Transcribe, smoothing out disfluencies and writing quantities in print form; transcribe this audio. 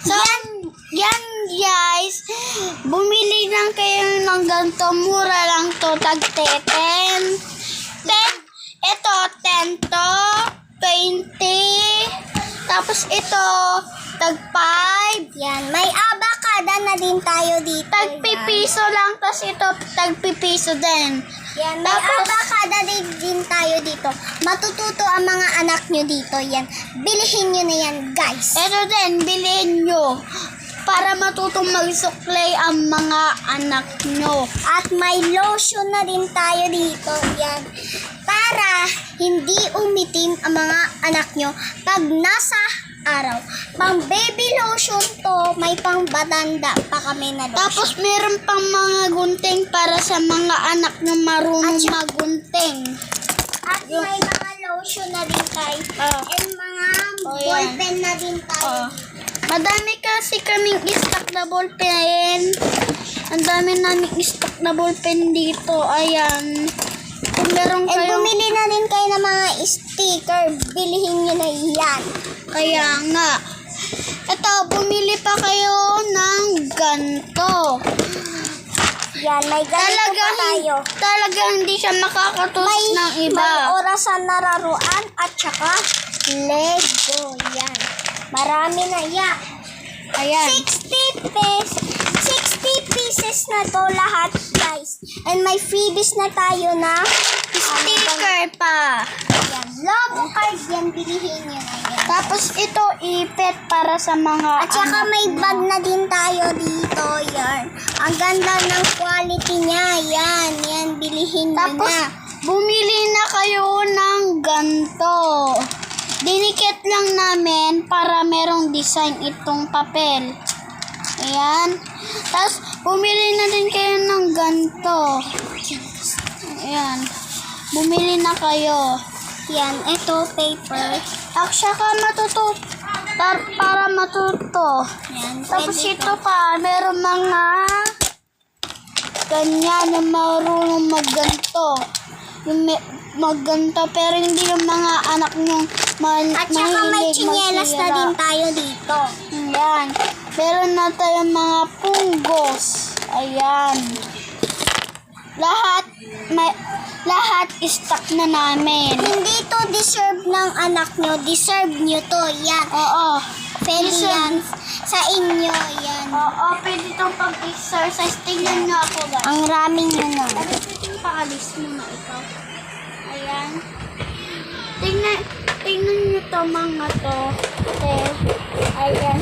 So, yan guys, bumili lang kayo ng ganito, mura lang to, tag 10. Ito, 10 to, 20, tapos ito, tag 5. Yan, may abakada na din tayo dito. Tag pipiso lang, tapos ito, tag pipiso din. Yan, may Tapos, abakada din tayo dito. Matututo ang mga anak nyo dito. Yan, bilihin nyo na yan, guys. ito din, bilhin nyo para matutong magsuklay ang mga anak nyo. At may lotion na din tayo dito. Yan, para hindi umitim ang mga anak nyo pag nasa araw. Pang baby lotion to, may pang batanda pa kami na lotion. Tapos meron pang mga gunting para sa mga anak nyo marunong magunting. At may mga lotion na din tayo. And mga yan. ballpen na din tayo. Madami kasi kaming stock na ballpen. Ang dami naming stock na ballpen dito. Ayan. Kung meron And kayo, bumili na din kayo ng mga sticker. Bilihin nyo na yan. kaya nga. Ito, bumili pa kayo ng ganto. Yan, may ganito pa tayo. Talaga hindi siya makakatusok ng iba. May orasan na laruan at saka Lego. Yan. Marami na yan. Ayan. 60 pieces na to lahat, guys. And may freebies na tayo na Sticker pa. yan. Logo cards yan. Bilihin nyo na yan. Tapos ito, ipet para sa mga At saka anak may mo. bag na din tayo dito. Yan. Ang ganda ng quality niya. Yan. Yan. Bilihin nyo Tapos, na. bumili na kayo ng ganto. Dinikit lang namin para merong design itong papel. Ayan. Tapos, bumili na din kayo ng ganto. Ayan. Bumili na kayo. Yan. Ito, paper. At saka para matuto. Yan. Tapos pwede ito pa, meron mga ganyan na marunong magganto. Yung magganto, pero hindi yung mga anak nyong At saka may mahilig tsinelas na magsira. din tayo dito. Ayan. Meron na tayong mga punggos. Ayan. Lahat stock na namin. Hindi to deserve ng anak nyo. Deserve nyo to. Yan. Oo. Pwede yan. Sa inyo. Yan. Oo, pwede itong pag-exercise. Tingnan nyo ako, guys. Ang raming nyo na. Ano pwede yung paalis mo na ikaw? Ayan. Tingnan nyo to mga to. Ayan.